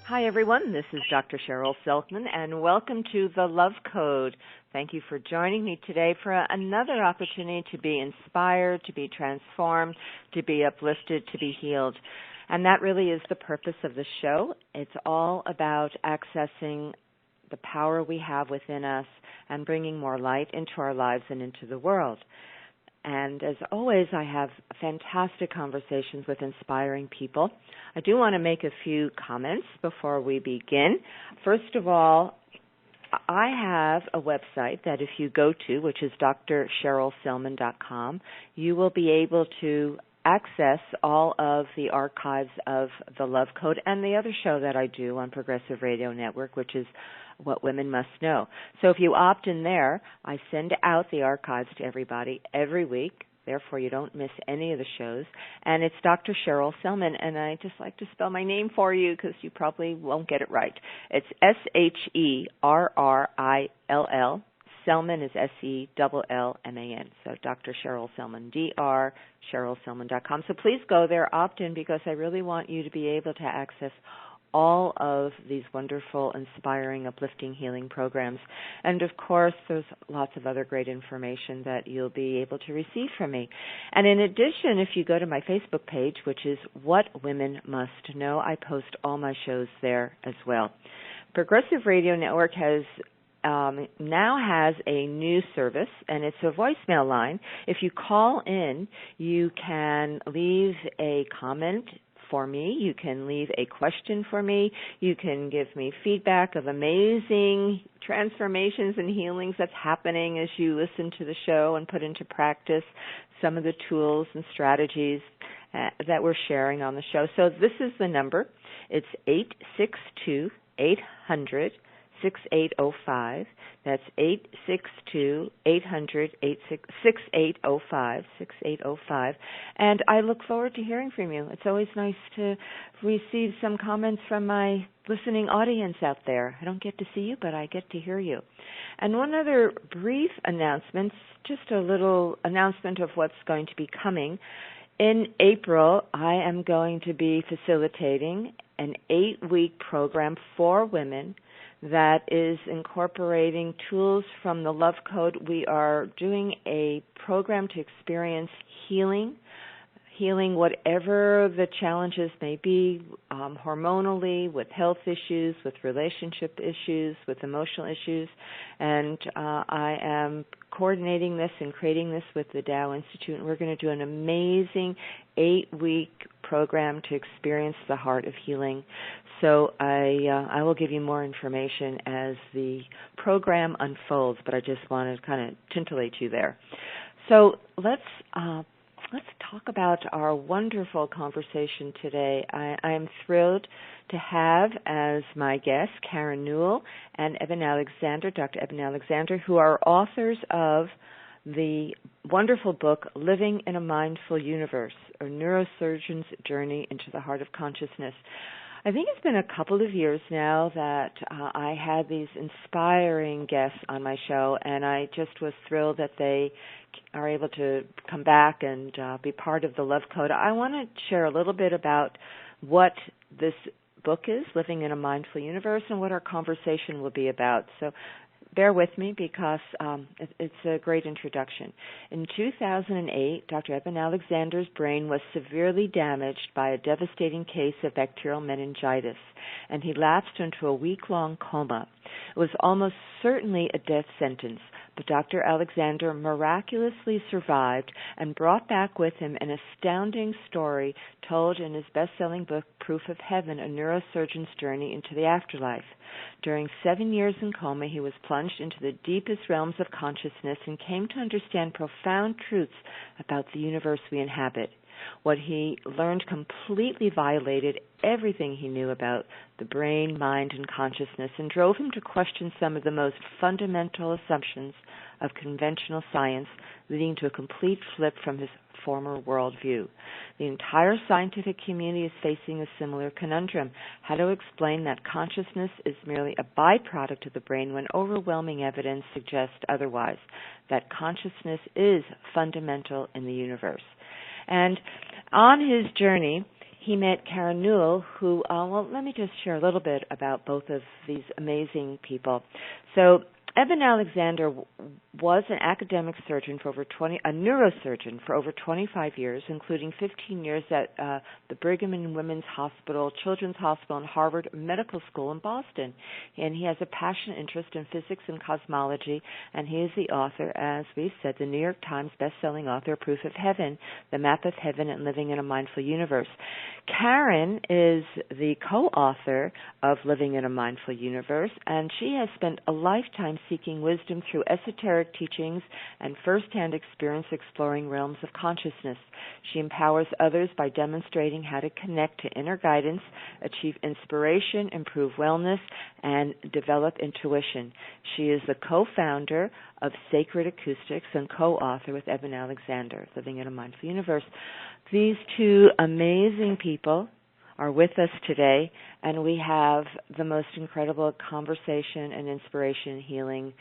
Hi, everyone. This is Dr. Cheryl Selkman, and welcome to The Love Code. Thank you for joining me today for another opportunity to be inspired, to be transformed, to be uplifted, to be healed. And that really is the purpose of the show. It's all about accessing the power we have within us and bringing more light into our lives and into the world. And as always, I have fantastic conversations with inspiring people. I do want to make a few comments before we begin. First of all, I have a website that if you go to, which is drcherylselman.com, you will be able to access all of the archives of The Love Code and the other show that I do on Progressive Radio Network, which is What Women Must Know. So if you opt in there, I send out the archives to everybody every week. Therefore, you don't miss any of the shows. And it's Dr. Cheryl Selman, and I just like to spell my name for you because you probably won't get it right. It's Sherrill. Selman is SELLMAN. So Dr. Cheryl Selman, drcherylselman.com. So please go there, opt in, because I really want you to be able to access all of these wonderful, inspiring, uplifting, healing programs. And, of course, there's lots of other great information that you'll be able to receive from me. And in addition, if you go to my Facebook page, which is What Women Must Know, I post all my shows there as well. Progressive Radio Network now has a new service, and it's a voicemail line. If you call in, you can leave a comment for me. You can leave a question for me. You can give me feedback of amazing transformations and healings that's happening as you listen to the show and put into practice some of the tools and strategies that we're sharing on the show. So this is the number. It's 862-800-6805. That's 862-800-6805. And I look forward to hearing from you. It's always nice to receive some comments from my listening audience out there. I don't get to see you, but I get to hear you. And one other brief announcement, just a little announcement of what's going to be coming. In April, I am going to be facilitating an 8-week program for women that is incorporating tools from the Love Code. We are doing a program to experience healing whatever the challenges may be, hormonally, with health issues, with relationship issues, with emotional issues. And I am coordinating this and creating this with the Tao Institute, and we're going to do an amazing 8-week program to experience the heart of healing. So I will give you more information as the program unfolds, but I just want to kind of titillate you there. So let's talk about our wonderful conversation today. I am thrilled to have as my guests Karen Newell and Eben Alexander, Dr. Eben Alexander, who are authors of the wonderful book, Living in a Mindful Universe, a neurosurgeon's journey into the heart of consciousness. I think it's been a couple of years now that I had these inspiring guests on my show, and I just was thrilled that they are able to come back and be part of the Love Code. I want to share a little bit about what this book is, Living in a Mindful Universe, and what our conversation will be about. So bear with me because it's a great introduction. In 2008, Dr. Eben Alexander's brain was severely damaged by a devastating case of bacterial meningitis, and he lapsed into a week-long coma. It was almost certainly a death sentence, but Dr. Alexander miraculously survived and brought back with him an astounding story told in his best-selling book, Proof of Heaven, a neurosurgeon's journey into the afterlife. During 7 years in coma, he was plunged into the deepest realms of consciousness and came to understand profound truths about the universe we inhabit. What he learned completely violated everything he knew about the brain, mind, and consciousness, and drove him to question some of the most fundamental assumptions of conventional science, leading to a complete flip from his former worldview. The entire scientific community is facing a similar conundrum: how to explain that consciousness is merely a byproduct of the brain when overwhelming evidence suggests otherwise, that consciousness is fundamental in the universe. And on his journey, he met Karen Newell, who, well, let me just share a little bit about both of these amazing people. So Eben Alexander was an academic surgeon for a neurosurgeon for over 25 years, including 15 years at the Brigham and Women's Hospital, Children's Hospital, and Harvard Medical School in Boston. And he has a passionate interest in physics and cosmology, and he is the author, as we said, the New York Times best-selling author, Proof of Heaven, The Map of Heaven and Living in a Mindful Universe. Karen is the co-author of Living in a Mindful Universe, and she has spent a lifetime seeking wisdom through esoteric teachings and first-hand experience exploring realms of consciousness. She empowers others by demonstrating how to connect to inner guidance, achieve inspiration, improve wellness, and develop intuition. She is the co-founder of Sacred Acoustics and co-author with Eben Alexander, Living in a Mindful Universe. These two amazing people are with us today, and we have the most incredible conversation and inspiration and healing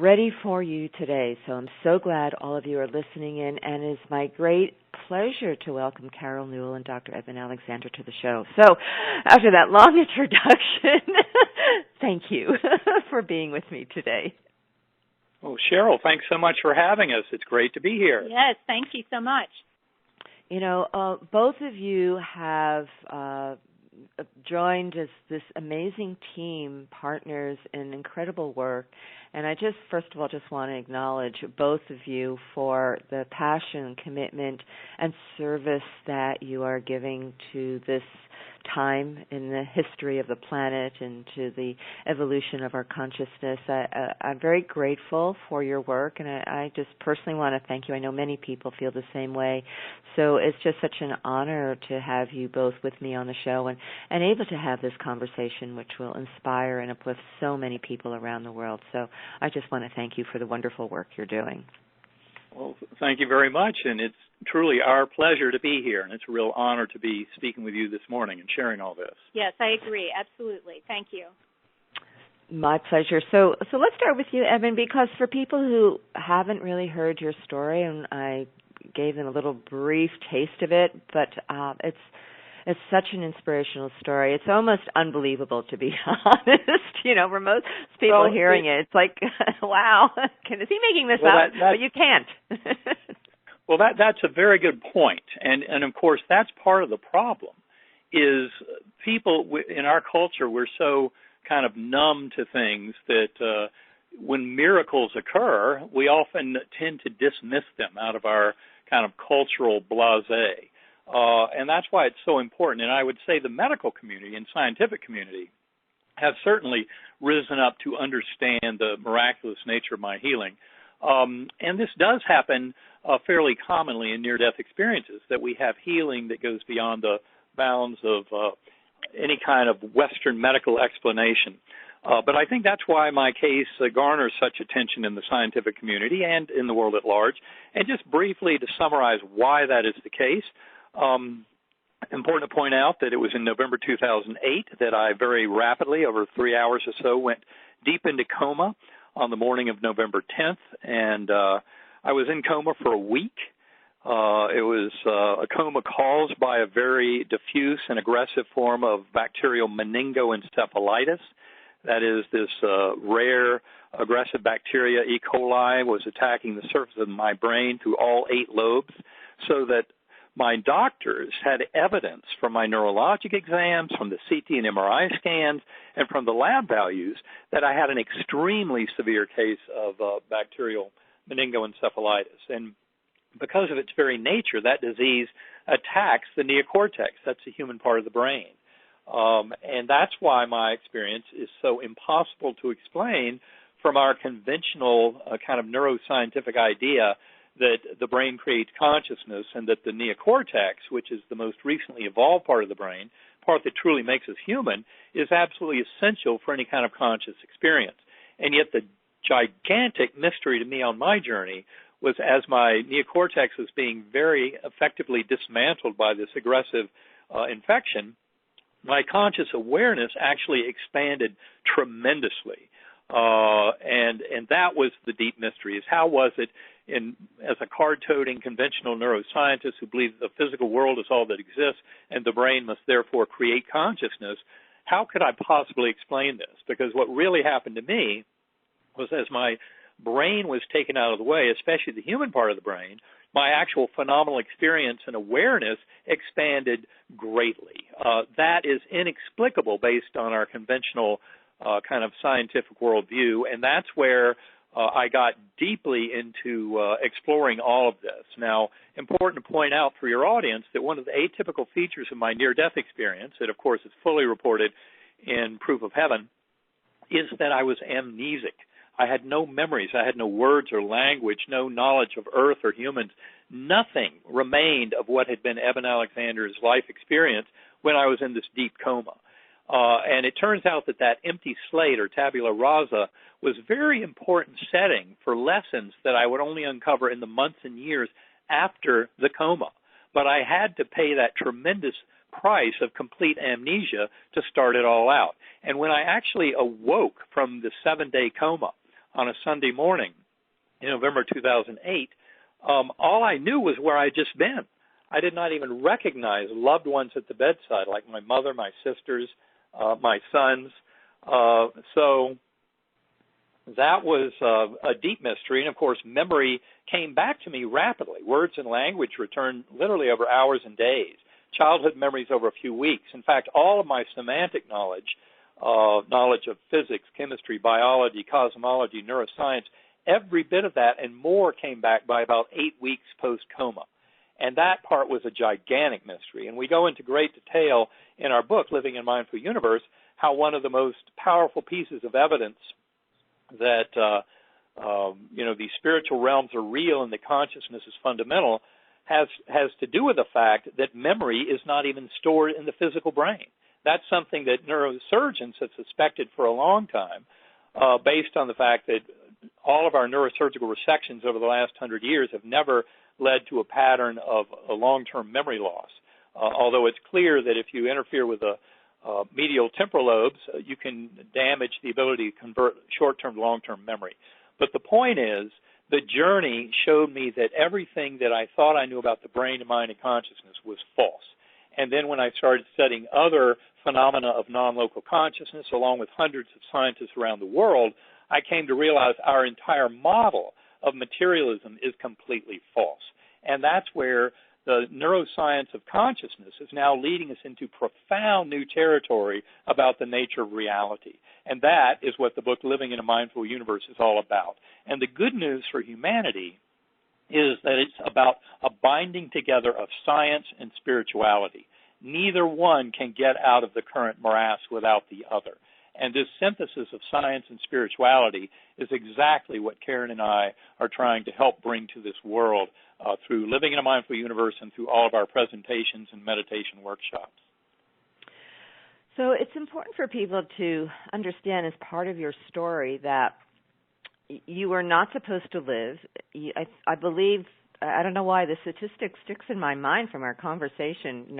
ready for you today. So I'm so glad all of you are listening in, and it is my great pleasure to welcome Carol Newell and Dr. Eben Alexander to the show. So after that long introduction, thank you for being with me today. Oh, Cheryl, thanks so much for having us. It's great to be here. Yes, thank you so much. You know, both of you have joined as this amazing team, partners in incredible work. And I just, first of all, just want to acknowledge both of you for the passion, commitment, and service that you are giving to this time in the history of the planet and to the evolution of our consciousness. I'm very grateful for your work, and I just personally want to thank you. I know many people feel the same way. So it's just such an honor to have you both with me on the show and able to have this conversation, which will inspire and uplift so many people around the world. So I just want to thank you for the wonderful work you're doing. Well, thank you very much, and it's truly our pleasure to be here, and it's a real honor to be speaking with you this morning and sharing all this. Yes, I agree, absolutely. Thank you. My pleasure. So let's start with you, Eben, because for people who haven't really heard your story, and I gave them a little brief taste of it, but it's such an inspirational story. It's almost unbelievable, to be honest. You know, for most people hearing it, it's like, wow, is he making this up? But you can't. Well, that's a very good point. And of course, that's part of the problem, is people in our culture, we're so kind of numb to things that when miracles occur, we often tend to dismiss them out of our kind of cultural blasé. And that's why it's so important. And I would say the medical community and scientific community have certainly risen up to understand the miraculous nature of my healing. And this does happen fairly commonly in near-death experiences, that we have healing that goes beyond the bounds of any kind of Western medical explanation. But I think that's why my case garners such attention in the scientific community and in the world at large. And just briefly to summarize why that is the case, important to point out that it was in November 2008 that I very rapidly, over 3 hours or so, went deep into coma on the morning of November 10th, and I was in coma for a week. It was a coma caused by a very diffuse and aggressive form of bacterial meningoencephalitis. That is, this rare aggressive bacteria, E. coli, was attacking the surface of my brain through all 8 lobes, so that my doctors had evidence from my neurologic exams, from the CT and MRI scans, and from the lab values that I had an extremely severe case of bacterial meningoencephalitis. And because of its very nature, that disease attacks the neocortex. That's the human part of the brain. And that's why my experience is so impossible to explain from our conventional kind of neuroscientific idea that the brain creates consciousness and that the neocortex, which is the most recently evolved part of the brain, part that truly makes us human, is absolutely essential for any kind of conscious experience. And yet the gigantic mystery to me on my journey was, as my neocortex was being very effectively dismantled by this aggressive infection, my conscious awareness actually expanded tremendously. And that was the deep mystery, is how was it, as a card-toting conventional neuroscientist who believes the physical world is all that exists and the brain must therefore create consciousness, how could I possibly explain this? Because what really happened to me was, as my brain was taken out of the way, especially the human part of the brain, my actual phenomenal experience and awareness expanded greatly. That is inexplicable based on our conventional kind of scientific worldview, and that's where I got deeply into exploring all of this. Now, important to point out for your audience that one of the atypical features of my near-death experience, that of course is fully reported in Proof of Heaven, is that I was amnesic. I had no memories. I had no words or language, no knowledge of Earth or humans. Nothing remained of what had been Eben Alexander's life experience when I was in this deep coma. And it turns out that empty slate, or tabula rasa, was a very important setting for lessons that I would only uncover in the months and years after the coma. But I had to pay that tremendous price of complete amnesia to start it all out. And when I actually awoke from the 7-day coma on a Sunday morning in November 2008, all I knew was where I'd just been. I did not even recognize loved ones at the bedside, like my mother, my sisters, my sons. So that was a deep mystery. And, of course, memory came back to me rapidly. Words and language returned literally over hours and days. Childhood memories over a few weeks. In fact, all of my semantic knowledge, knowledge of physics, chemistry, biology, cosmology, neuroscience, every bit of that and more came back by about 8 weeks post-coma. And that part was a gigantic mystery. And we go into great detail in our book, Living in a Mindful Universe, how one of the most powerful pieces of evidence that, these spiritual realms are real and that consciousness is fundamental has to do with the fact that memory is not even stored in the physical brain. That's something that neurosurgeons have suspected for a long time, based on the fact that all of our neurosurgical resections over the last 100 years have never led to a pattern of a long-term memory loss. Although it's clear that if you interfere with the medial temporal lobes, you can damage the ability to convert short-term to long-term memory. But the point is, the journey showed me that everything that I thought I knew about the brain and mind and consciousness was false. And then when I started studying other phenomena of non-local consciousness, along with hundreds of scientists around the world, I came to realize our entire model of materialism is completely false. And that's where the neuroscience of consciousness is now leading us into profound new territory about the nature of reality. And that is what the book Living in a Mindful Universe is all about. And the good news for humanity is that it's about a binding together of science and spirituality. Neither one can get out of the current morass without the other. And this synthesis of science and spirituality is exactly what Karen and I are trying to help bring to this world through Living in a Mindful Universe and through all of our presentations and meditation workshops. So it's important for people to understand, as part of your story, that you were not supposed to live. I believe, I don't know why, the statistic sticks in my mind from our conversation,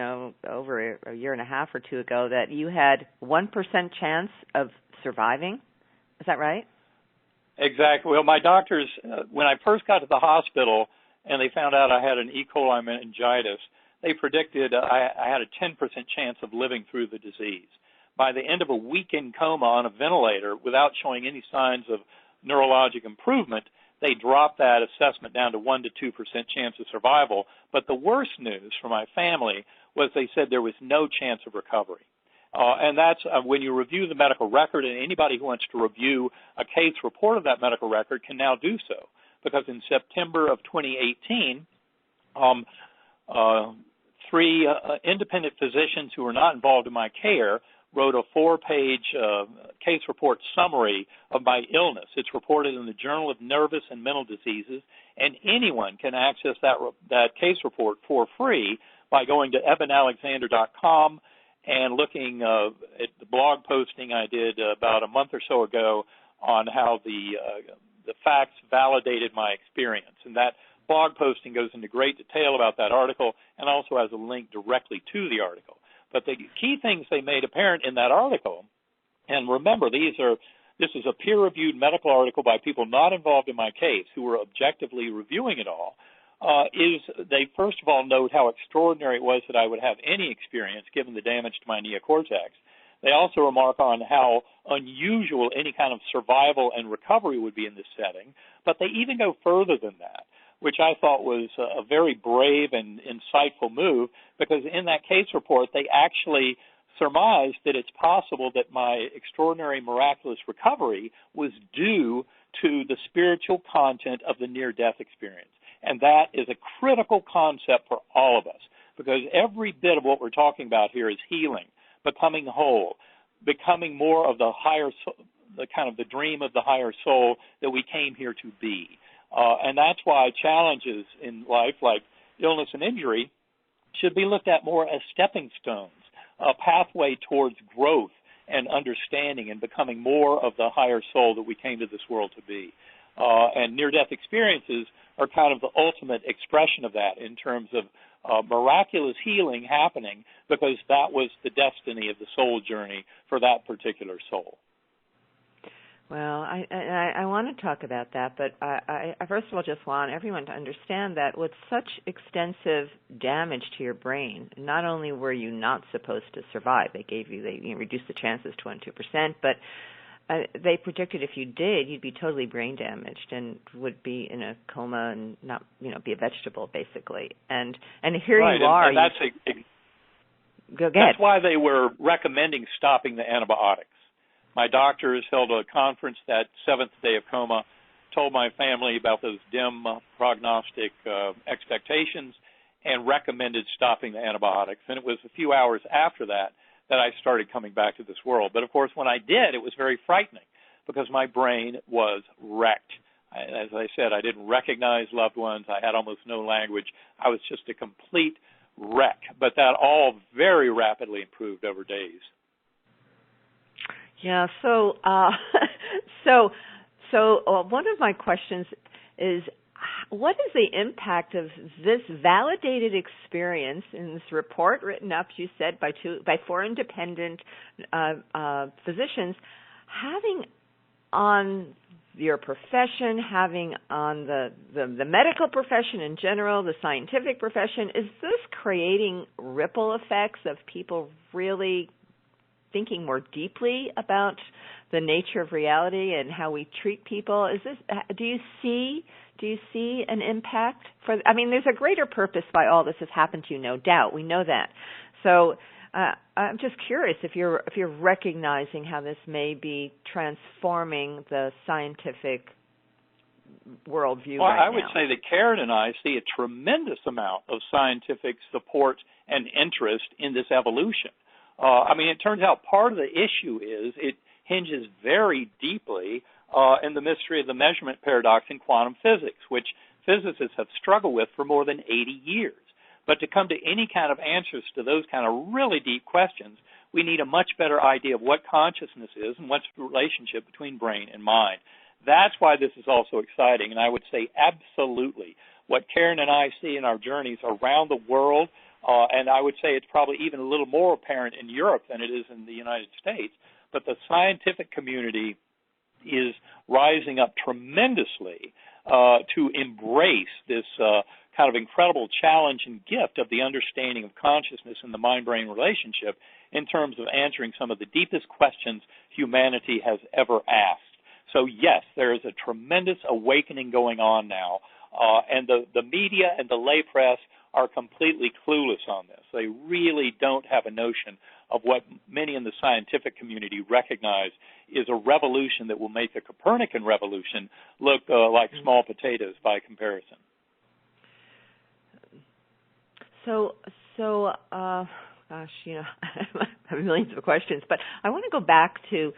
over a year and a half or two ago, that you had 1% chance of surviving. Is that right? Exactly. Well, my doctors, when I first got to the hospital and they found out I had an E. coli meningitis, they predicted I had a 10% chance of living through the disease. By the end of a week in coma on a ventilator, without showing any signs of neurologic improvement, they dropped that assessment down to 1% to 2% chance of survival. But the worst news for my family was they said there was no chance of recovery. And that's when you review the medical record, and anybody who wants to review a case report of that medical record can now do so. Because in September of 2018, three independent physicians who were not involved in my care wrote a 4-page case report summary of my illness. It's reported in the Journal of Nervous and Mental Diseases, and anyone can access that case report for free by going to ebenalexander.com and looking at the blog posting I did about a month or so ago on how the facts validated my experience. And that blog posting goes into great detail about that article and also has a link directly to the article. But the key things they made apparent in that article, and remember, these are this is a peer-reviewed medical article by people not involved in my case who were objectively reviewing it all, is they first of all note how extraordinary it was that I would have any experience given the damage to my neocortex. They also remark on how unusual any kind of survival and recovery would be in this setting, but they even go further than that, which I thought was a very brave and insightful move, because in that case report they actually surmised that it's possible that my extraordinary miraculous recovery was due to the spiritual content of the near-death experience. And that is a critical concept for all of us, because every bit of what we're talking about here is healing, becoming whole, becoming more of the higher, the kind of the dream of the higher soul that we came here to be. And that's why challenges in life like illness and injury should be looked at more as stepping stones, a pathway towards growth and understanding and becoming more of the higher soul that we came to this world to be. And near-death experiences are kind of the ultimate expression of that in terms of miraculous healing happening, because that was the destiny of the soul journey for that particular soul. Well, I want to talk about that, but I first of all just want everyone to understand that with such extensive damage to your brain, not only were you not supposed to survive, they reduced the chances to 1-2%, but they predicted if you did, you'd be totally brain damaged and would be in a coma and not, be a vegetable basically. And here right, you are. And that's go ahead. That's why they were recommending stopping the antibiotics. My doctors held a conference that seventh day of coma, told my family about those dim prognostic expectations, and recommended stopping the antibiotics. And it was a few hours after that I started coming back to this world. But, of course, when I did, it was very frightening because my brain was wrecked. As I said, I didn't recognize loved ones. I had almost no language. I was just a complete wreck. But that all very rapidly improved over days. Yeah, so one of my questions is, what is the impact of this validated experience in this report written up, you said, by 4 independent physicians, having on your profession, having on the medical profession in general, the scientific profession? Is this creating ripple effects of people really thinking more deeply about the nature of reality and how we treat people? Do you see an impact there's a greater purpose why all this has happened to you, no doubt. We know that. So I'm just curious if you're recognizing how this may be transforming the scientific worldview right now. I would say that Karen and I see a tremendous amount of scientific support and interest in this evolution. It turns out part of the issue is it hinges very deeply in the mystery of the measurement paradox in quantum physics, which physicists have struggled with for more than 80 years. But to come to any kind of answers to those kind of really deep questions, we need a much better idea of what consciousness is and what's the relationship between brain and mind. That's why this is also exciting, and I would say absolutely what Karen and I see in our journeys around the world, and I would say it's probably even a little more apparent in Europe than it is in the United States, but the scientific community is rising up tremendously to embrace this kind of incredible challenge and gift of the understanding of consciousness and the mind-brain relationship in terms of answering some of the deepest questions humanity has ever asked. So, yes, there is a tremendous awakening going on now, and the media and the lay press are completely clueless on this. They really don't have a notion of what many in the scientific community recognize is a revolution that will make the Copernican revolution look like small potatoes by comparison. So, gosh, I have millions of questions, but I want to go back to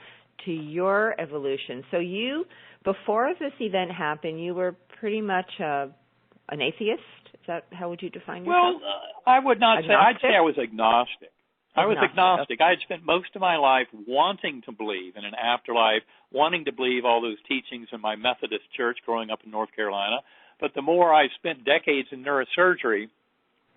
your evolution. So you, before this event happened, you were pretty much an atheist? How would you define yourself? Well, I would not say. I'd say I was agnostic. I was agnostic. I had spent most of my life wanting to believe in an afterlife, wanting to believe all those teachings in my Methodist church growing up in North Carolina. But the more I spent decades in neurosurgery,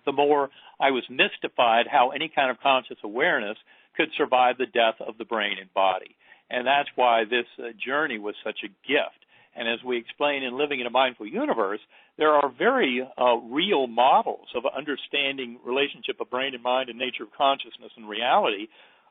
the more I was mystified how any kind of conscious awareness could survive the death of the brain and body. And that's why this journey was such a gift. And as we explain in Living in a Mindful Universe, there are very real models of understanding relationship of brain and mind and nature of consciousness and reality.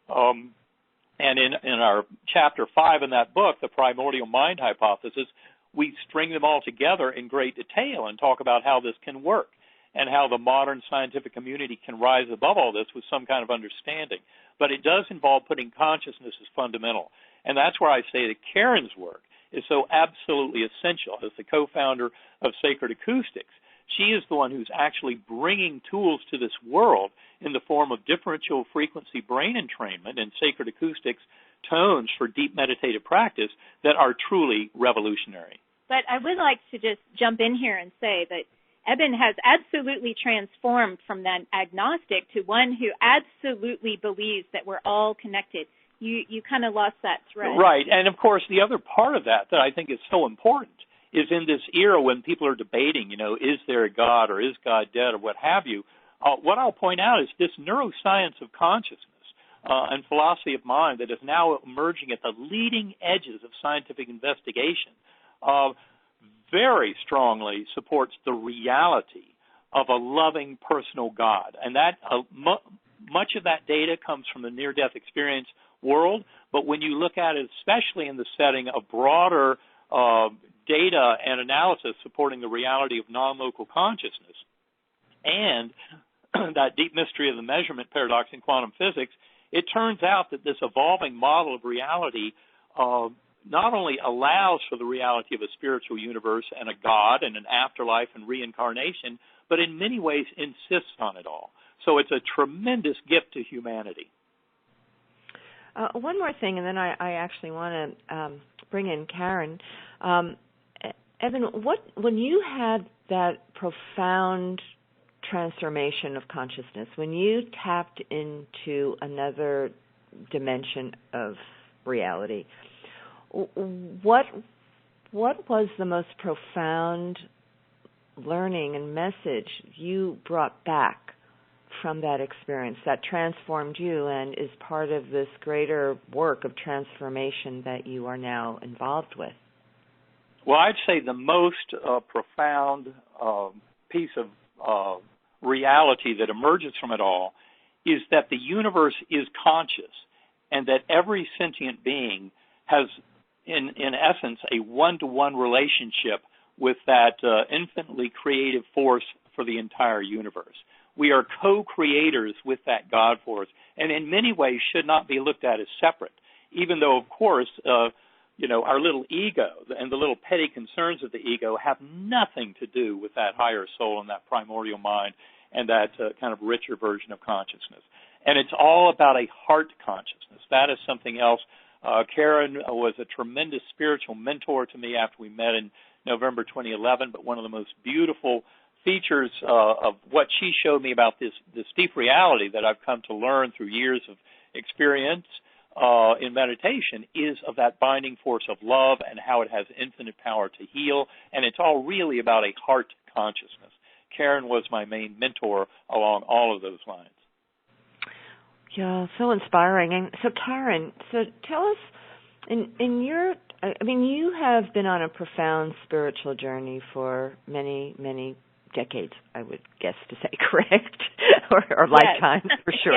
And in our chapter 5 in that book, The Primordial Mind Hypothesis, we string them all together in great detail and talk about how this can work and how the modern scientific community can rise above all this with some kind of understanding. But it does involve putting consciousness as fundamental. And that's where I say that Karen's work is so absolutely essential. As the co-founder of Sacred Acoustics, she is the one who's actually bringing tools to this world in the form of differential frequency brain entrainment and Sacred Acoustics tones for deep meditative practice that are truly revolutionary. But I would like to just jump in here and say that Eben has absolutely transformed from that agnostic to one who absolutely believes that we're all connected. You kind of lost that thread. Right, and of course the other part of that I think is so important is in this era when people are debating, is there a God or is God dead or what have you, what I'll point out is this neuroscience of consciousness and philosophy of mind that is now emerging at the leading edges of scientific investigation very strongly supports the reality of a loving personal God. And that much of that data comes from the near-death experience world, but when you look at it, especially in the setting of broader data and analysis supporting the reality of non-local consciousness and that deep mystery of the measurement paradox in quantum physics, it turns out that this evolving model of reality not only allows for the reality of a spiritual universe and a God and an afterlife and reincarnation, but in many ways insists on it all. So it's a tremendous gift to humanity. One more thing, and then I actually want to bring in Karen. Eben, when you had that profound transformation of consciousness, when you tapped into another dimension of reality, what was the most profound learning and message you brought back from that experience that transformed you and is part of this greater work of transformation that you are now involved with? Well, I'd say the most profound piece of reality that emerges from it all is that the universe is conscious and that every sentient being has, in essence, a one-to-one relationship with that infinitely creative force for the entire universe. We are co-creators with that God force, and in many ways should not be looked at as separate, even though, of course, our little ego and the little petty concerns of the ego have nothing to do with that higher soul and that primordial mind and that kind of richer version of consciousness. And it's all about a heart consciousness. That is something else. Karen was a tremendous spiritual mentor to me after we met in November 2011, but one of the most beautiful features of what she showed me about this deep reality that I've come to learn through years of experience in meditation is of that binding force of love and how it has infinite power to heal, and it's all really about a heart consciousness. Karen was my main mentor along all of those lines. Yeah, so inspiring. And so, Karen, tell us, you have been on a profound spiritual journey for many, many decades, I would guess to say, correct? or yes. Lifetimes, for sure.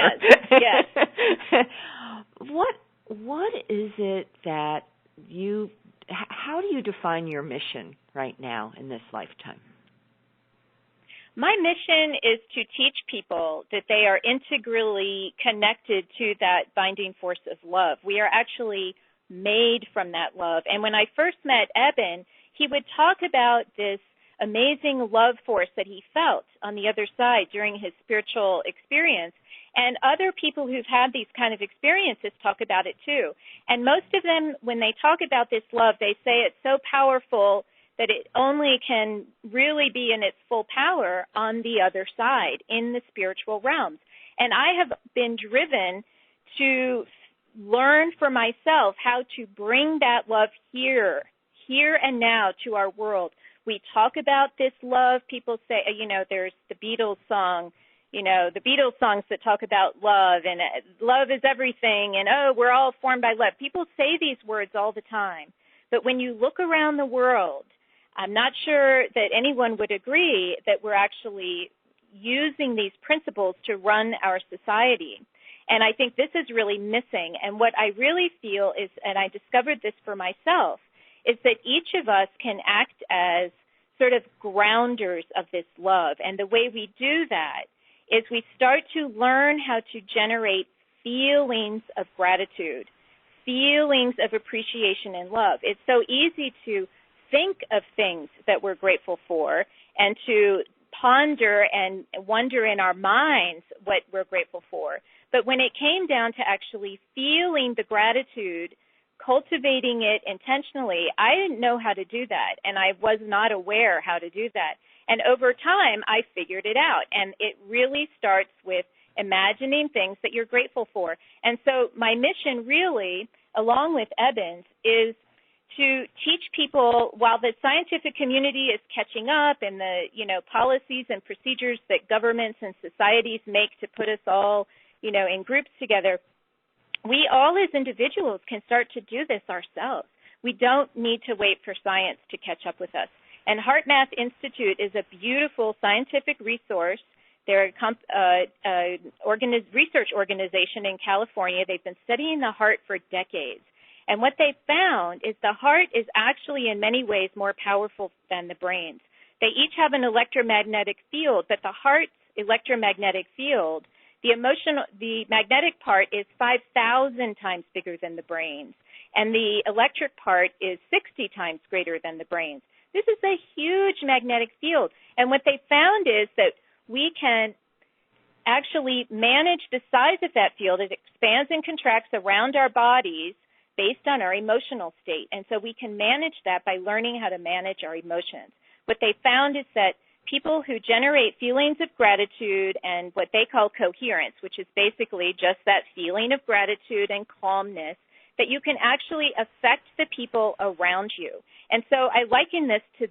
Yes. What is it that how do you define your mission right now in this lifetime? My mission is to teach people that they are integrally connected to that binding force of love. We are actually made from that love. And when I first met Eben, he would talk about this amazing love force that he felt on the other side during his spiritual experience. And other people who've had these kind of experiences talk about it too. And most of them, when they talk about this love, they say it's so powerful that it only can really be in its full power on the other side, in the spiritual realms. And I have been driven to learn for myself how to bring that love here and now to our world. We talk about this love. People say, there's the Beatles song, the Beatles songs that talk about love and love is everything and, oh, we're all formed by love. People say these words all the time. But when you look around the world, I'm not sure that anyone would agree that we're actually using these principles to run our society. And I think this is really missing. And what I really feel is, and I discovered this for myself, is that each of us can act as sort of grounders of this love. And the way we do that is we start to learn how to generate feelings of gratitude, feelings of appreciation and love. It's so easy to think of things that we're grateful for and to ponder and wonder in our minds what we're grateful for. But when it came down to actually feeling the gratitude, cultivating it intentionally, I didn't know how to do that, and I was not aware how to do that. And over time, I figured it out, and it really starts with imagining things that you're grateful for. And so my mission really, along with Eben's, is to teach people, while the scientific community is catching up and the, policies and procedures that governments and societies make to put us all, in groups together, we all as individuals can start to do this ourselves. We don't need to wait for science to catch up with us. And HeartMath Institute is a beautiful scientific resource. They're a research organization in California. They've been studying the heart for decades. And what they found is the heart is actually in many ways more powerful than the brains. They each have an electromagnetic field, but the heart's electromagnetic field, the magnetic part is 5,000 times bigger than the brains, and the electric part is 60 times greater than the brains. This is a huge magnetic field, and what they found is that we can actually manage the size of that field. It expands and contracts around our bodies based on our emotional state, and so we can manage that by learning how to manage our emotions. What they found is that people who generate feelings of gratitude and what they call coherence, which is basically just that feeling of gratitude and calmness, that you can actually affect the people around you. And so I liken this to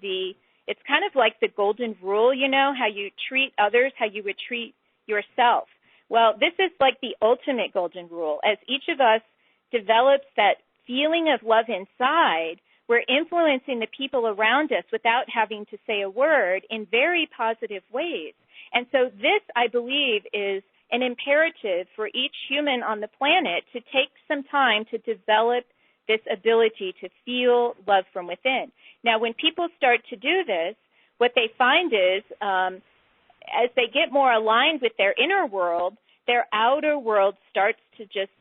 it's kind of like the golden rule, how you treat others, how you would treat yourself. Well, this is like the ultimate golden rule. As each of us develops that feeling of love inside, we're influencing the people around us without having to say a word in very positive ways. And so this, I believe, is an imperative for each human on the planet to take some time to develop this ability to feel love from within. Now, when people start to do this, what they find is as they get more aligned with their inner world, their outer world starts to just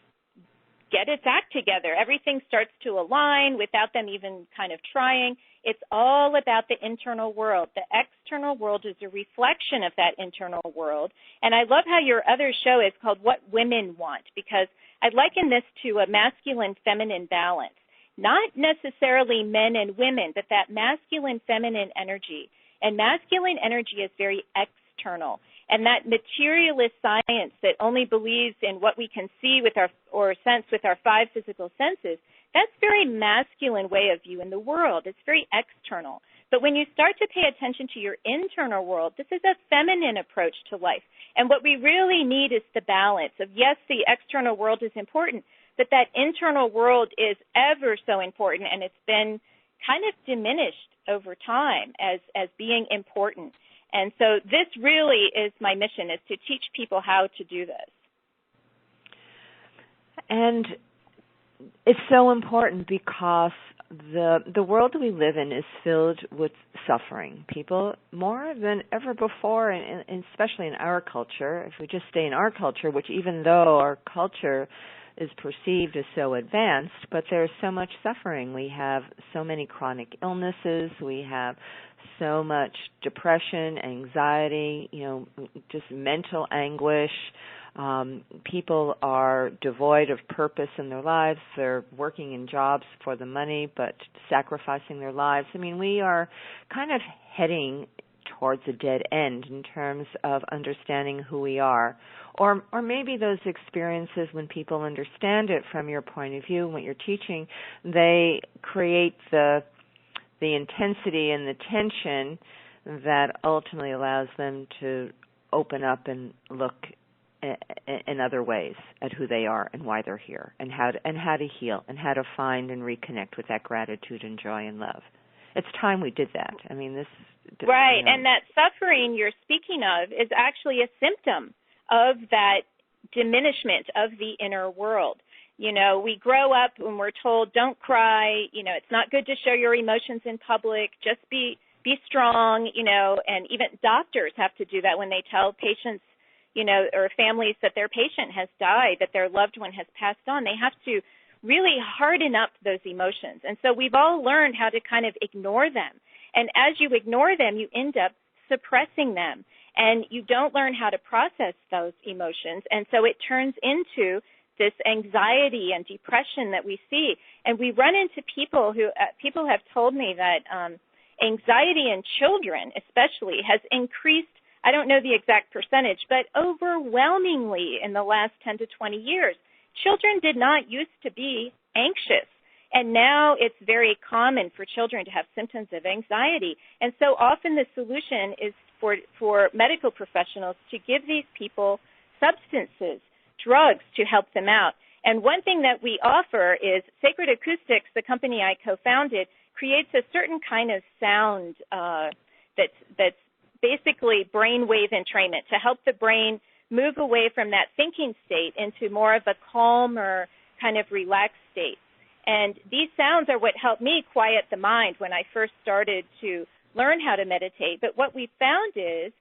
get its act together. Everything starts to align without them even kind of trying. It's all about the internal world. The external world is a reflection of that internal world. And I love how your other show is called What Women Want, because I liken this to a masculine-feminine balance. Not necessarily men and women, but that masculine-feminine energy. And masculine energy is very external. And that materialist science that only believes in what we can see with or sense with our five physical senses, that's a very masculine way of viewing the world. It's very external. But when you start to pay attention to your internal world, this is a feminine approach to life. And what we really need is the balance of, yes, the external world is important, but that internal world is ever so important, and it's been kind of diminished over time as being important. And so this really is my mission, is to teach people how to do this. And it's so important because the world that we live in is filled with suffering. People, more than ever before, and especially in our culture, if we just stay in our culture, which even though our culture is perceived as so advanced, but there's so much suffering. We have so many chronic illnesses. We have so much depression, anxiety, just mental anguish. People are devoid of purpose in their lives. They're working in jobs for the money, but sacrificing their lives. I mean, we are kind of heading towards a dead end in terms of understanding who we are. Or maybe those experiences, when people understand it from your point of view and what you're teaching, they create the intensity and the tension that ultimately allows them to open up and look in other ways at who they are and why they're here, and how to heal, and how to find and reconnect with that gratitude and joy and love. It's time we did that. I mean, this right, you know. And that suffering you're speaking of is actually a symptom of that diminishment of the inner world. You know, we grow up when we're told, don't cry, you know, it's not good to show your emotions in public, just be strong, you know, and even doctors have to do that when they tell patients, you know, or families that their patient has died, that their loved one has passed on. They have to really harden up those emotions. And so we've all learned how to kind of ignore them. And as you ignore them, you end up suppressing them. And you don't learn how to process those emotions. And so it turns into this anxiety and depression that we see. And we run into people who, people have told me that anxiety in children especially has increased, I don't know the exact percentage, but overwhelmingly in the last 10 to 20 years. Children did not used to be anxious. And now it's very common for children to have symptoms of anxiety. And so often the solution is for medical professionals to give these people substances, drugs to help them out. And one thing that we offer is Sacred Acoustics, the company I co-founded, creates a certain kind of sound that's basically brainwave entrainment to help the brain move away from that thinking state into more of a calmer, kind of relaxed state. And these sounds are what helped me quiet the mind when I first started to learn how to meditate. But what we found is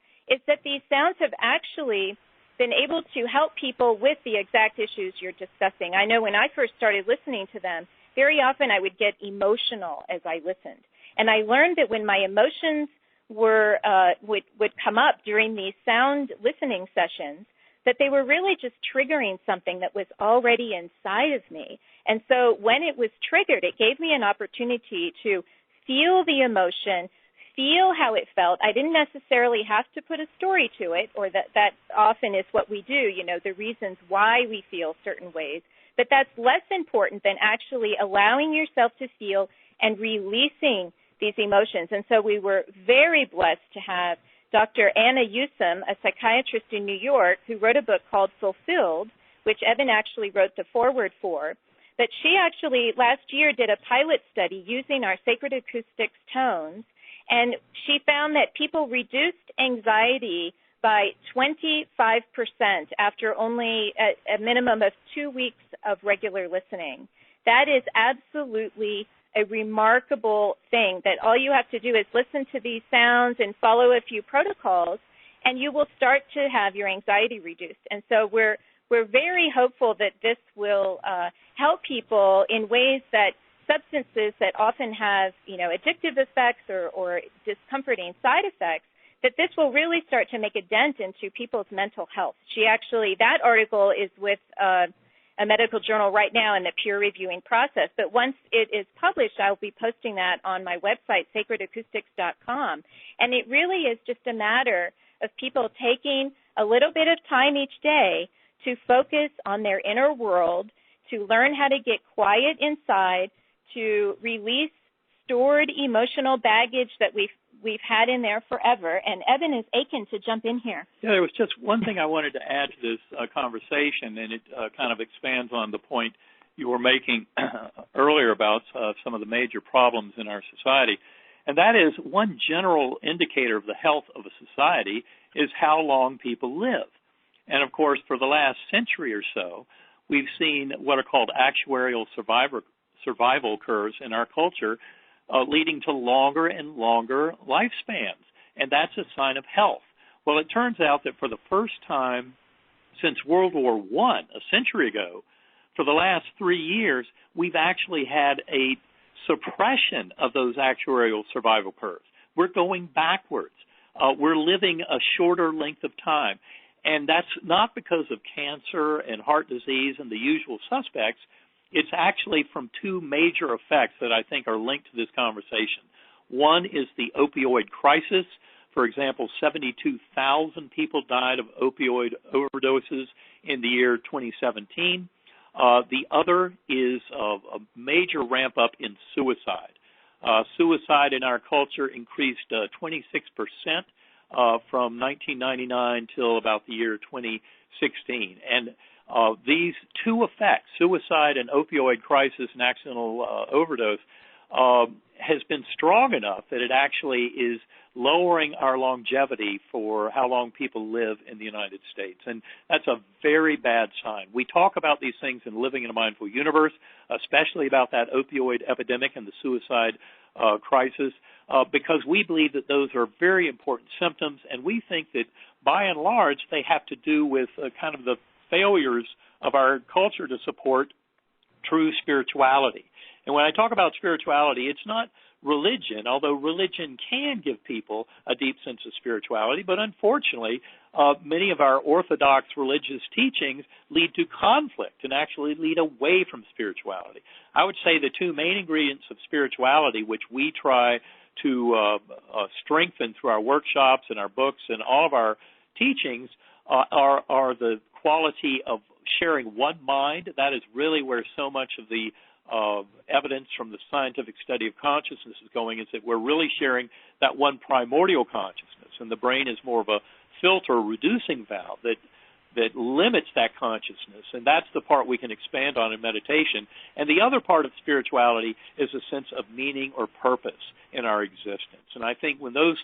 that these sounds have actually been able to help people with the exact issues you're discussing. I know when I first started listening to them, very often I would get emotional as I listened. And I learned that when my emotions would come up during these sound listening sessions, that they were really just triggering something that was already inside of me. And so when it was triggered, it gave me an opportunity to feel the emotion, feel how it felt. I didn't necessarily have to put a story to it, or that often is what we do, you know, the reasons why we feel certain ways. But that's less important than actually allowing yourself to feel and releasing these emotions. And so we were very blessed to have Dr. Anna Yusum, a psychiatrist in New York, who wrote a book called Fulfilled, which Eben actually wrote the foreword for. But she actually last year did a pilot study using our Sacred Acoustics tones, and she found that people reduced anxiety by 25% after only a minimum of 2 weeks of regular listening. That is absolutely a remarkable thing, that all you have to do is listen to these sounds and follow a few protocols, and you will start to have your anxiety reduced. And so we're very hopeful that this will help people in ways that substances that often have, you know, addictive effects or discomforting side effects, that this will really start to make a dent into people's mental health. That article is with a medical journal right now in the peer reviewing process. But once it is published, I'll be posting that on my website, sacredacoustics.com. And it really is just a matter of people taking a little bit of time each day to focus on their inner world, to learn how to get quiet inside, to release stored emotional baggage that we've had in there forever. And Eben is aching to jump in here. Yeah, there was just one thing I wanted to add to this conversation, and it kind of expands on the point you were making earlier about some of the major problems in our society. And that is, one general indicator of the health of a society is how long people live. And, of course, for the last century or so, we've seen what are called actuarial survival curves in our culture, leading to longer and longer lifespans, and that's a sign of health. Well, it turns out that for the first time since World War I, a century ago, for the last 3 years, we've actually had a suppression of those actuarial survival curves. We're going backwards. We're living a shorter length of time, and that's not because of cancer and heart disease and the usual suspects. It's actually from two major effects that I think are linked to this conversation. One is the opioid crisis. For example, 72,000 people died of opioid overdoses in the year 2017. The other is a major ramp up in suicide. Suicide in our culture increased 26% from 1999 till about the year 2016. And these two effects, suicide and opioid crisis and accidental overdose, has been strong enough that it actually is lowering our longevity for how long people live in the United States. And that's a very bad sign. We talk about these things in Living in a Mindful Universe, especially about that opioid epidemic and the suicide crisis, because we believe that those are very important symptoms, and we think that by and large they have to do with kind of the failures of our culture to support true spirituality. And when I talk about spirituality, it's not religion, although religion can give people a deep sense of spirituality, but unfortunately, many of our orthodox religious teachings lead to conflict and actually lead away from spirituality. I would say the two main ingredients of spirituality, which we try to strengthen through our workshops and our books and all of our teachings, are the quality of sharing one mind. That is really where so much of the evidence from the scientific study of consciousness is going, is that we're really sharing that one primordial consciousness, and the brain is more of a filter reducing valve that limits that consciousness, and that's the part we can expand on in meditation. And the other part of spirituality is a sense of meaning or purpose in our existence. And I think when those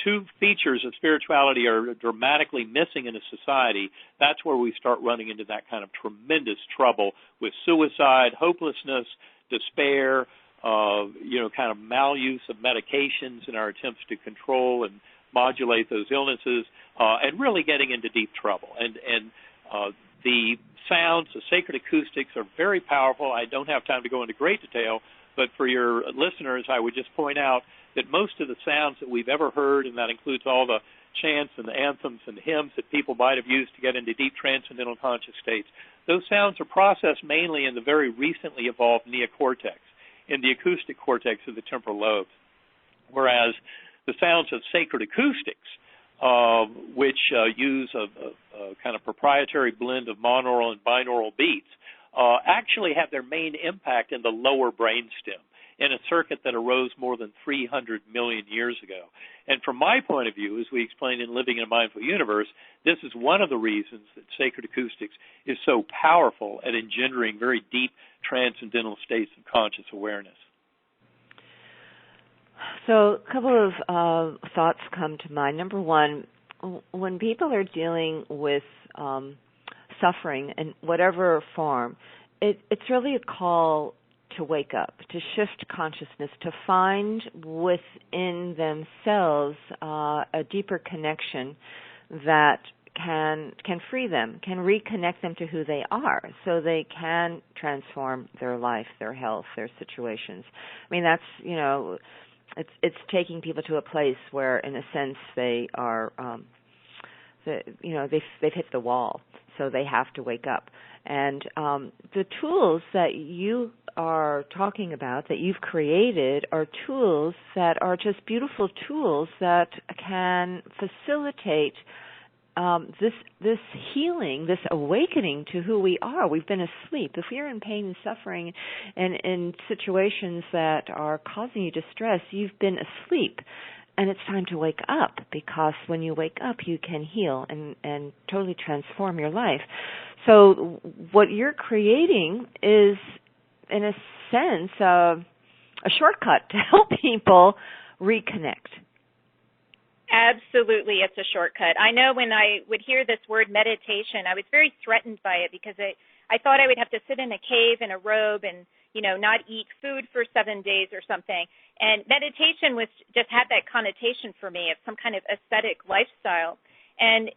two features of spirituality are dramatically missing in a society, that's where we start running into that kind of tremendous trouble with suicide, hopelessness, despair, kind of maluse of medications in our attempts to control and modulate those illnesses, and really getting into deep trouble. And the sounds, the sacred acoustics, are very powerful. I don't have time to go into great detail, but for your listeners, I would just point out that most of the sounds that we've ever heard, and that includes all the chants and the anthems and hymns that people might have used to get into deep transcendental conscious states, those sounds are processed mainly in the very recently evolved neocortex, in the acoustic cortex of the temporal lobes. Whereas the sounds of sacred acoustics, which use a kind of proprietary blend of monaural and binaural beats, actually have their main impact in the lower brainstem, in a circuit that arose more than 300 million years ago. And from my point of view, as we explained in Living in a Mindful Universe, this is one of the reasons that sacred acoustics is so powerful at engendering very deep transcendental states of conscious awareness. So a couple of thoughts come to mind. Number one, when people are dealing with suffering in whatever form, it's really a call to wake up, to shift consciousness, to find within themselves a deeper connection that can free them, can reconnect them to who they are, so they can transform their life, their health, their situations. I mean, that's, it's taking people to a place where, in a sense, they are, they've hit the wall, so they have to wake up. And the tools that you are talking about, that you've created, are tools that are just beautiful tools that can facilitate this healing, this awakening to who we are. We've been asleep. If you're in pain and suffering and in situations that are causing you distress, you've been asleep. And it's time to wake up, because when you wake up, you can heal and totally transform your life. So what you're creating is, in a sense, a shortcut to help people reconnect. Absolutely, it's a shortcut. I know when I would hear this word meditation, I was very threatened by it, because I thought I would have to sit in a cave in a robe and, not eat food for 7 days or something. And meditation just had that connotation for me of some kind of ascetic lifestyle. And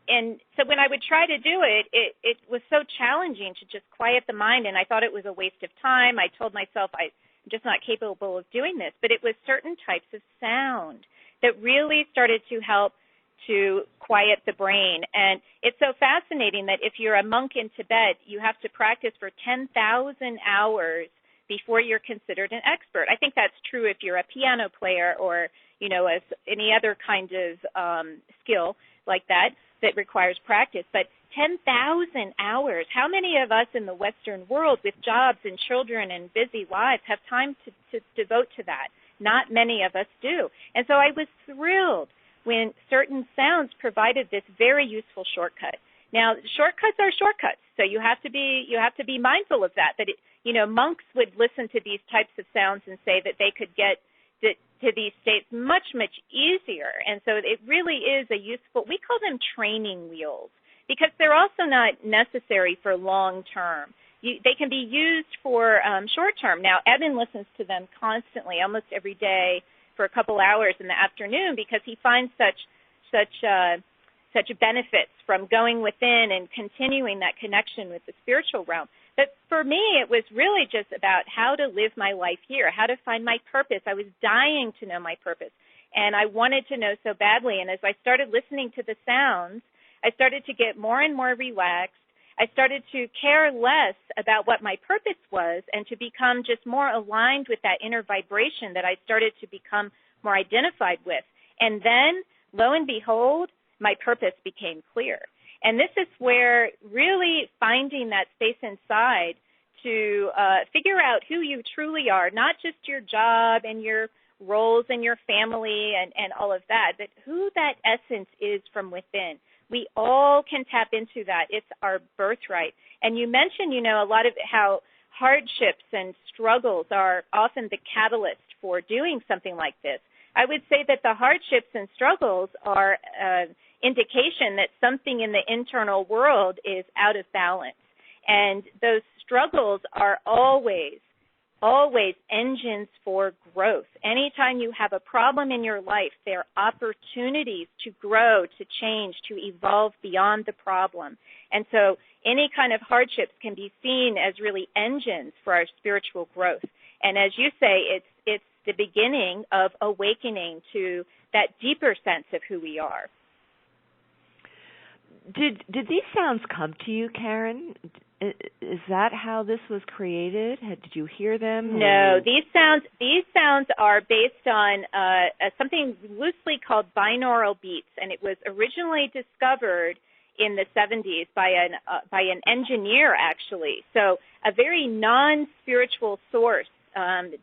so when I would try to do it, it was so challenging to just quiet the mind, and I thought it was a waste of time. I told myself I'm just not capable of doing this. But it was certain types of sound that really started to help to quiet the brain. And it's so fascinating that if you're a monk in Tibet, you have to practice for 10,000 hours before you're considered an expert. I think that's true if you're a piano player or, as any other kind of skill like that requires practice. But 10,000 hours, how many of us in the Western world with jobs and children and busy lives have time to devote to that? Not many of us do. And so I was thrilled when certain sounds provided this very useful shortcut. Now, shortcuts are shortcuts, so you have to be mindful of that. That monks would listen to these types of sounds and say that they could get to these states much easier. And so it really is a useful. We call them training wheels because they're also not necessary for long term. They can be used for short term. Now, Eben listens to them constantly, almost every day, for a couple hours in the afternoon because he finds such benefits from going within and continuing that connection with the spiritual realm. But for me, it was really just about how to live my life here, how to find my purpose. I was dying to know my purpose, and I wanted to know so badly. And as I started listening to the sounds, I started to get more and more relaxed. I started to care less about what my purpose was and to become just more aligned with that inner vibration that I started to become more identified with. And then, lo and behold, my purpose became clear. And this is where really finding that space inside to figure out who you truly are, not just your job and your roles and your family and all of that, but who that essence is from within. We all can tap into that. It's our birthright. And you mentioned, a lot of how hardships and struggles are often the catalyst for doing something like this. I would say that the hardships and struggles are indication that something in the internal world is out of balance. And those struggles are always engines for growth. Anytime you have a problem in your life, there are opportunities to grow, to change, to evolve beyond the problem. And so any kind of hardships can be seen as really engines for our spiritual growth. And as you say, it's the beginning of awakening to that deeper sense of who we are. Did these sounds come to you, Karen? Is that how this was created? Did you hear them? No, these sounds are based on something loosely called binaural beats, and it was originally discovered in the 70s by an engineer, actually. So a very non-spiritual source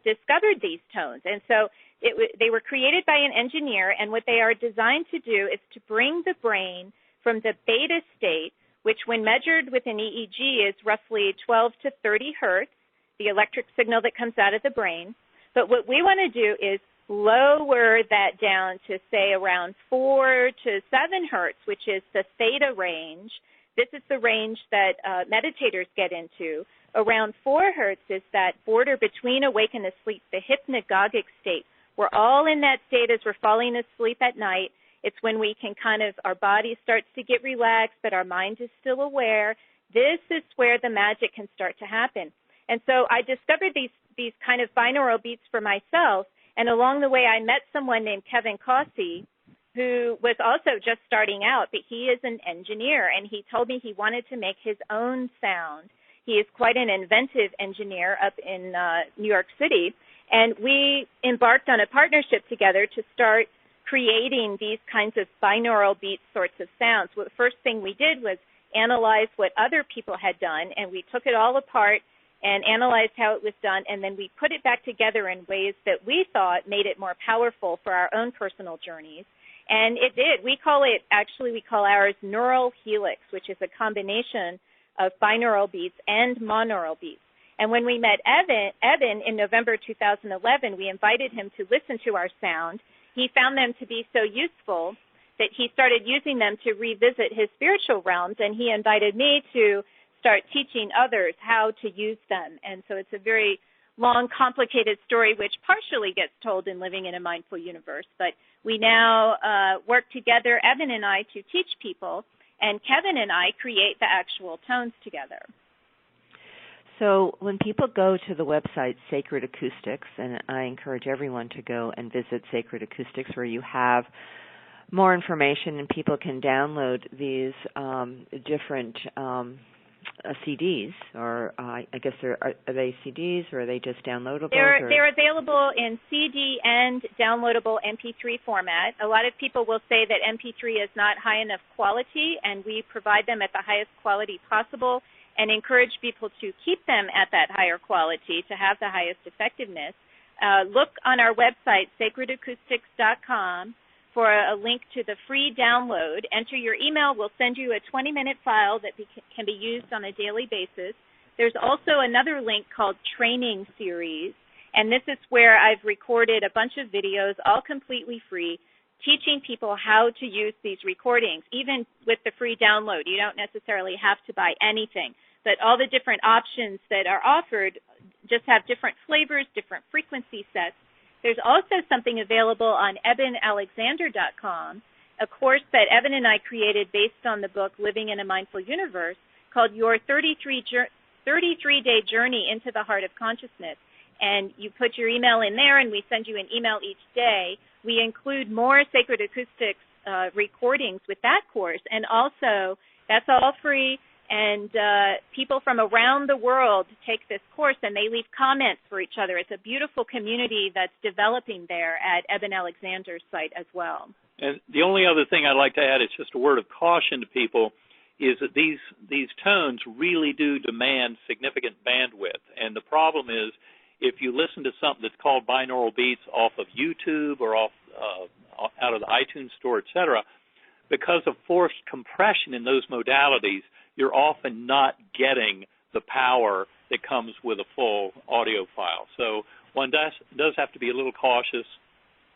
discovered these tones, and so they were created by an engineer. And what they are designed to do is to bring the brain from the beta state, which when measured with an EEG is roughly 12 to 30 hertz, the electric signal that comes out of the brain. But what we want to do is lower that down to, say, around 4 to 7 hertz, which is the theta range. This is the range that meditators get into. Around 4 hertz is that border between awake and asleep, the hypnagogic state. We're all in that state as we're falling asleep at night. It's when we can our body starts to get relaxed, but our mind is still aware. This is where the magic can start to happen. And so I discovered these kind of binaural beats for myself, and along the way I met someone named Kevin Cossey, who was also just starting out, but he is an engineer, and he told me he wanted to make his own sound. He is quite an inventive engineer up in New York City, and we embarked on a partnership together to start creating these kinds of binaural beat sorts of sounds. Well, the first thing we did was analyze what other people had done, and we took it all apart and analyzed how it was done, and then we put it back together in ways that we thought made it more powerful for our own personal journeys. And it did. We call ours neural helix, which is a combination of binaural beats and monaural beats. And when we met Eben in November 2011, we invited him to listen to our sound. He found them to be so useful that he started using them to revisit his spiritual realms, and he invited me to start teaching others how to use them. And so it's a very long, complicated story, which partially gets told in Living in a Mindful Universe. But we now work together, Eben and I, to teach people, and Kevin and I create the actual tones together. So when people go to the website Sacred Acoustics, and I encourage everyone to go and visit Sacred Acoustics, where you have more information and people can download these different CDs, or I guess are they CDs or are they just downloadable? They're available in CD and downloadable MP3 format. A lot of people will say that MP3 is not high enough quality, and we provide them at the highest quality possible and encourage people to keep them at that higher quality to have the highest effectiveness. Look on our website, sacredacoustics.com, for a link to the free download. Enter your email. We'll send you a 20-minute file that can be used on a daily basis. There's also another link called Training Series, and this is where I've recorded a bunch of videos, all completely free, teaching people how to use these recordings. Even with the free download, you don't necessarily have to buy anything, but all the different options that are offered just have different flavors, different frequency sets. There's also something available on EbenAlexander.com, a course that Eben and I created based on the book Living in a Mindful Universe, called Your 33-Day Journey into the Heart of Consciousness. And you put your email in there, and we send you an email each day. We include more Sacred Acoustics recordings with that course, and also that's all free. And people from around the world take this course, and they leave comments for each other. It's a beautiful community that's developing there at Eben Alexander's site as well. And the only other thing I'd like to add is just a word of caution to people, is that these tones really do demand significant bandwidth. And the problem is, if you listen to something that's called binaural beats off of YouTube or off out of the iTunes store, etc., because of forced compression in those modalities, you're often not getting the power that comes with a full audio file. So one does have to be a little cautious,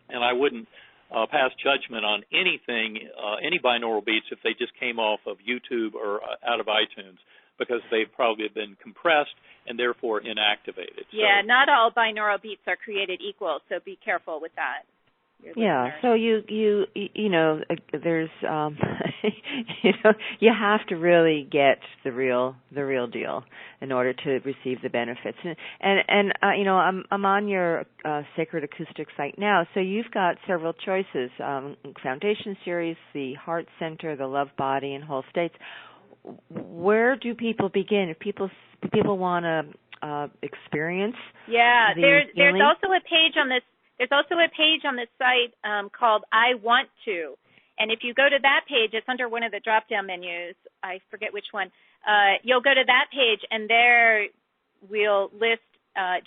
and I wouldn't pass judgment on anything, any binaural beats, if they just came off of YouTube or out of iTunes, because they've probably been compressed and therefore inactivated. Yeah, not all binaural beats are created equal, so be careful with that. Yeah, so you know, there's you have to really get the real deal in order to receive the benefits. And you know, I'm on your Sacred Acoustics site now, so you've got several choices: Foundation Series, the Heart Center, the Love Body, and Whole States. Where do people begin if people want to experience? Yeah, there's also a page on this. There's also a page on the site called I Want To. And if you go to that page, it's under one of the drop-down menus. I forget which one. You'll go to that page, and there we'll list,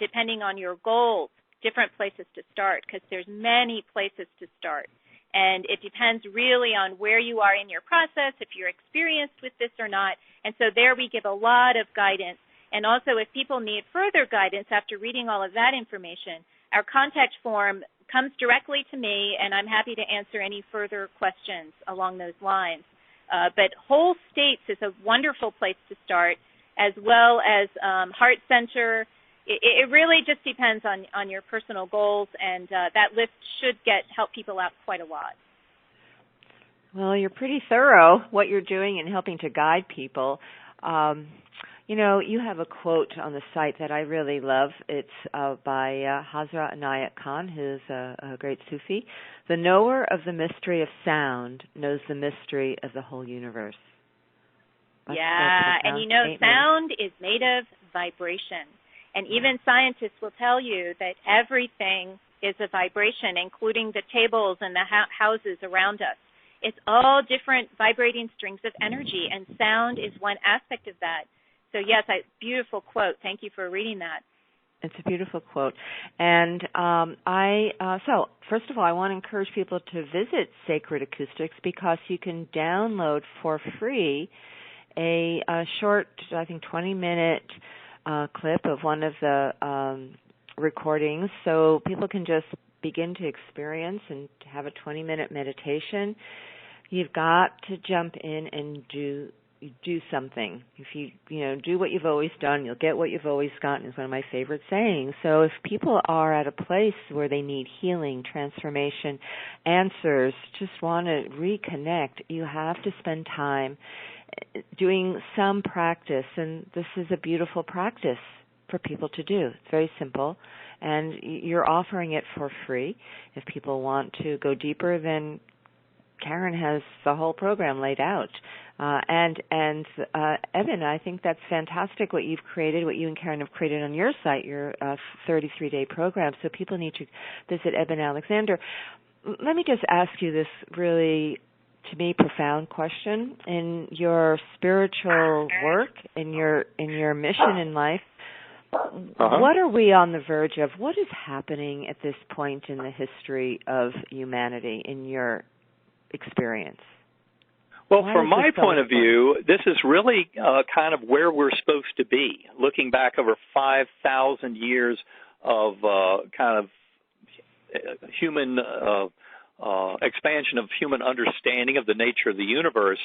depending on your goals, different places to start, because there's many places to start. And it depends really on where you are in your process, if you're experienced with this or not. And so there we give a lot of guidance. And also, if people need further guidance after reading all of that information, our contact form comes directly to me, and I'm happy to answer any further questions along those lines. But Whole States is a wonderful place to start, as well as Heart Center. It really just depends on your personal goals, and that list should help people out quite a lot. Well, you're pretty thorough what you're doing in helping to guide people. You know, you have a quote on the site that I really love. It's by Hazrat Inayat Khan, who's a great Sufi. The knower of the mystery of sound knows the mystery of the whole universe. That's and you know, sound is made of vibration. And even scientists will tell you that everything is a vibration, including the tables and the houses around us. It's all different vibrating strings of energy, and sound is one aspect of that. So, yes, beautiful quote. Thank you for reading that. It's a beautiful quote. And so, first of all, I want to encourage people to visit Sacred Acoustics, because you can download for free a short, I think, 20-minute clip of one of the recordings, so people can just begin to experience and have a 20-minute meditation. You've got to jump in and do something. If you do what you've always done, you'll get what you've always gotten, is one of my favorite sayings. So if people are at a place where they need healing, transformation, answers, just want to reconnect, you have to spend time doing some practice, and this is a beautiful practice for people to do. It's very simple, and you're offering it for free. If people want to go deeper, then Karen has the whole program laid out. And Eben, I think that's fantastic what you've created, what you and Karen have created on your site, your 33-day program. So people need to visit Eben Alexander. Let me just ask you this really, to me, profound question. In your spiritual work, in your mission in life, what are we on the verge of? What is happening at this point in the history of humanity, in your experience? Well, from my point of view, this is really kind of where we're supposed to be, looking back over 5,000 years of kind of human expansion of human understanding of the nature of the universe.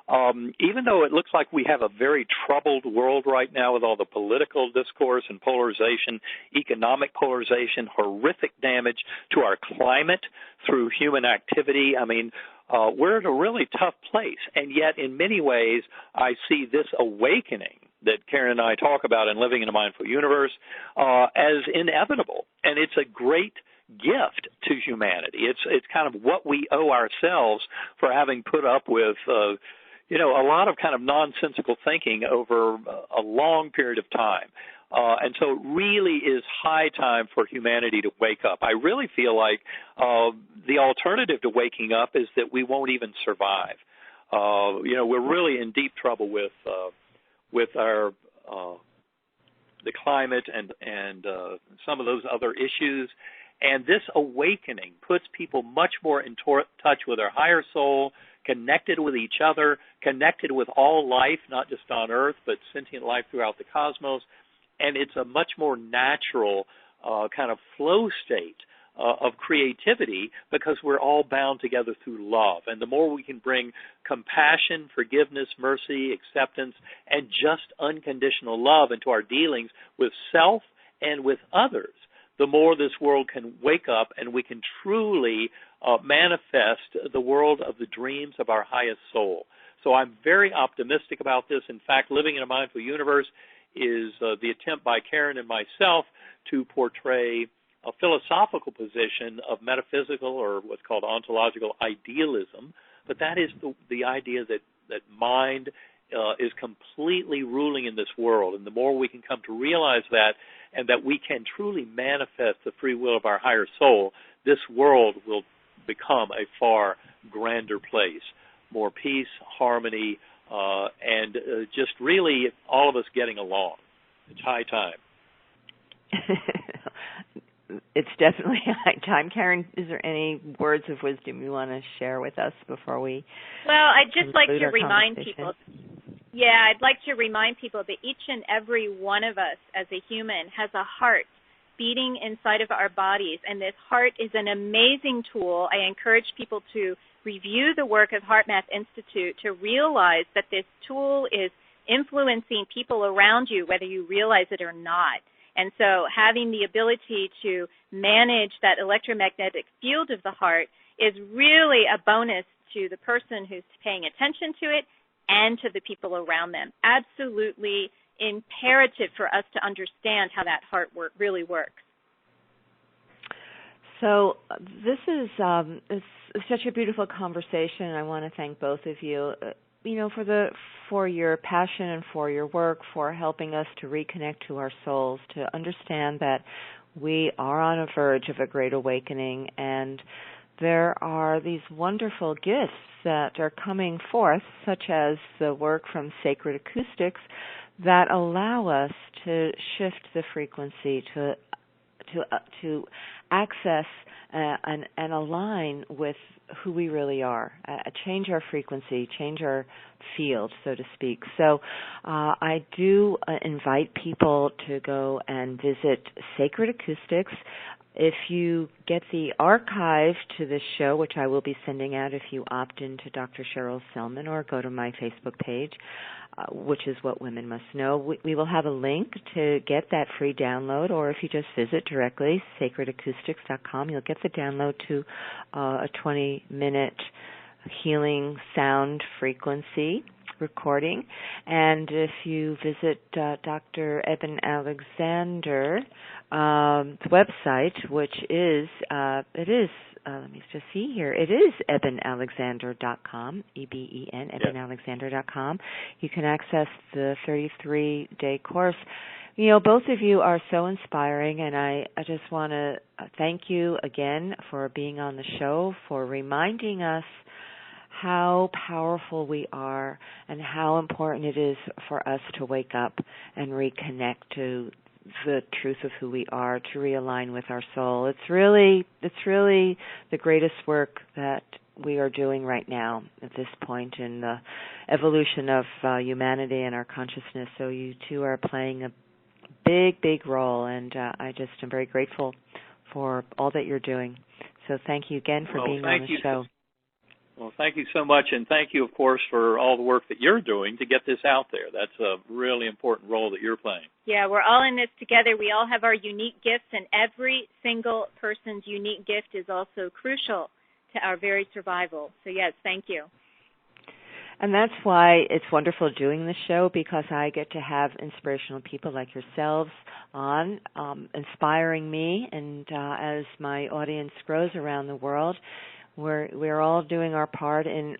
Even though it looks like we have a very troubled world right now with all the political discourse and polarization, economic polarization, horrific damage to our climate through human activity, I mean, we're in a really tough place. And yet, in many ways, I see this awakening that Karen and I talk about in Living in a Mindful Universe as inevitable. And it's a great gift to humanity. It's kind of what we owe ourselves for having put up with, a lot of kind of nonsensical thinking over a long period of time. And so it really is high time for humanity to wake up. I really feel like the alternative to waking up is that we won't even survive. We're really in deep trouble with our the climate and some of those other issues. And this awakening puts people much more in touch with their higher soul, connected with each other, connected with all life, not just on Earth, but sentient life throughout the cosmos. And it's a much more natural kind of flow state of creativity because we're all bound together through love. And the more we can bring compassion, forgiveness, mercy, acceptance, and just unconditional love into our dealings with self and with others, the more this world can wake up and we can truly manifest the world of the dreams of our highest soul. So I'm very optimistic about this. In fact, Living in a Mindful Universe is the attempt by Karen and myself to portray a philosophical position of metaphysical or what's called ontological idealism, but that is the idea that mind is completely ruling in this world. And the more we can come to realize that and that we can truly manifest the free will of our higher soul, this world will become a far grander place. More peace, harmony, and just really all of us getting along. It's high time. It's definitely high time. Karen, is there any words of wisdom you want to share with us before we Well, I'd just like to remind people. Yeah, I'd like to remind people that each and every one of us as a human has a heart beating inside of our bodies, and this heart is an amazing tool. I encourage people to review the work of HeartMath Institute to realize that this tool is influencing people around you, whether you realize it or not. And so having the ability to manage that electromagnetic field of the heart is really a bonus to the person who's paying attention to it and to the people around them. Absolutely imperative for us to understand how that heart really works. So this is such a beautiful conversation. I want to thank both of you, for your passion and for your work, for helping us to reconnect to our souls, to understand that we are on a verge of a great awakening, and there are these wonderful gifts that are coming forth, such as the work from Sacred Acoustics, that allow us to shift the frequency, to access and align with who we really are, change our frequency, change our field, so to speak. So I do invite people to go and visit Sacred Acoustics. If you get the archive to this show, which I will be sending out if you opt into Dr. Cheryl Selman or go to my Facebook page, which is What Women Must Know, we will have a link to get that free download, or if you just visit directly, sacredacoustics.com, you'll get the download to a 20-minute healing sound frequency recording. And if you visit Dr. Eben Alexander, the website, which is, let me just see here, it is ebenalexander.com, E-B-E-N, ebenalexander.com. You can access the 33-day course. Both of you are so inspiring, and I just want to thank you again for being on the show, for reminding us how powerful we are and how important it is for us to wake up and reconnect to the truth of who we are, to realign with our soul. It's really the greatest work that we are doing right now at this point in the evolution of humanity and our consciousness. So you two are playing a big role, and I just am very grateful for all that you're doing. So thank you again for being on the show. Well, thank you so much, and thank you, of course, for all the work that you're doing to get this out there. That's a really important role that you're playing. Yeah, we're all in this together. We all have our unique gifts, and every single person's unique gift is also crucial to our very survival. So, yes, thank you. And that's why it's wonderful doing this show, because I get to have inspirational people like yourselves on, inspiring me, and as my audience grows around the world, we're all doing our part in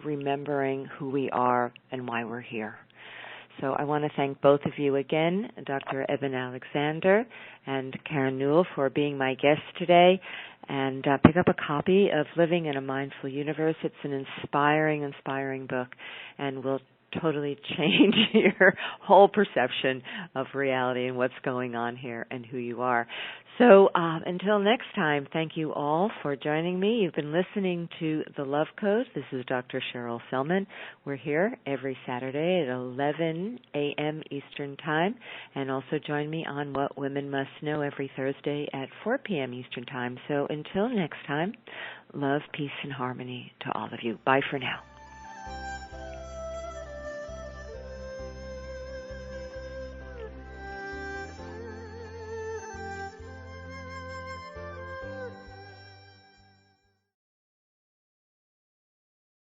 remembering who we are and why we're here. So I want to thank both of you again, Dr. Eben Alexander and Karen Newell, for being my guests today. And pick up a copy of Living in a Mindful Universe. It's an inspiring book, and will totally change your whole perception of reality and what's going on here and who you are. So until next time, thank you all for joining me. You've been listening to The Love Code. This is Dr. Cheryl Selman. We're here every Saturday at 11 a.m. Eastern Time. And also join me on What Women Must Know every Thursday at 4 p.m. Eastern Time. So until next time, love, peace, and harmony to all of you. Bye for now.